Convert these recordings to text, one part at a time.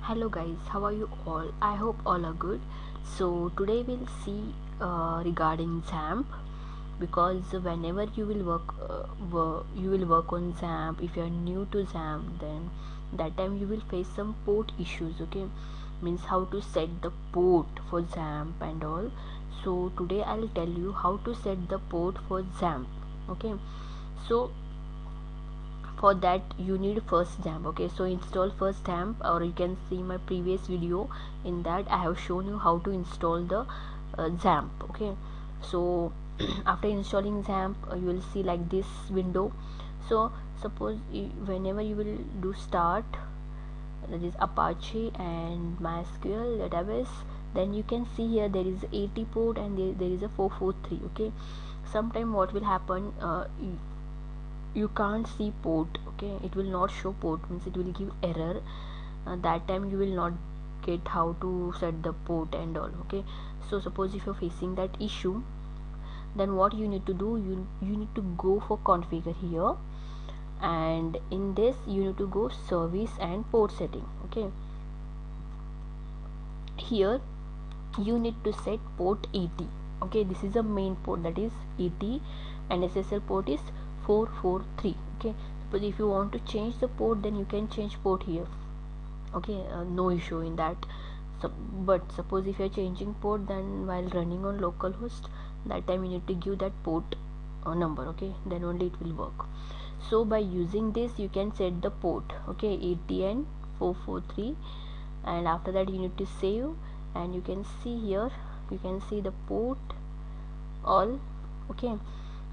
Hello guys, how are you all? I hope all are good. So today we'll see regarding Xampp, because whenever you will work on Xampp, if you are new to Xampp, then that time you will face some port issues. Okay, means how to set the port for Xampp and all. So today I'll tell you how to set the port for Xampp. Okay, so for that you need first Xampp. Okay, so install first Xampp, or you can see my previous video. In that I have shown you how to install the Xampp. Okay, so after installing Xampp, you will see like this window. So suppose whenever you will do start, that is Apache and MySQL database, then you can see here there is 80 port and there is a 443. Okay, sometime what will happen, you can't see port. Okay, it will not show port, means it will give error. That time you will not get how to set the port and all. Okay, so suppose if you're facing that issue, then what you need to do, you need to go for configure here, and in this you need to go service and port setting. Okay, here you need to set port 80. Okay, this is a main port, that is 80, and SSL port is 443. Okay, but if you want to change the port, then you can change port here. Okay, no issue in that. So but suppose if you are changing port, then while running on localhost, that time you need to give that port number. Okay, then only it will work. So by using this you can set the port. Okay, 80 and 443, and after that you need to save, and you can see here, you can see the port all. Okay,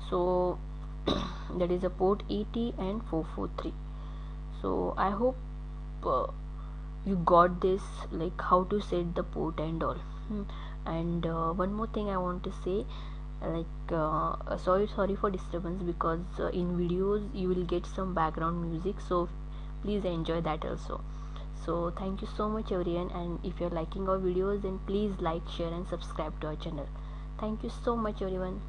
so that is a port 80 and 443. so I hope you got this, like how to set the port and all. And one more thing I want to say, like sorry for disturbance, because in videos you will get some background music, so please enjoy that also. So thank you so much everyone, and if you're liking our videos, then please like, share and subscribe to our channel. Thank you so much everyone.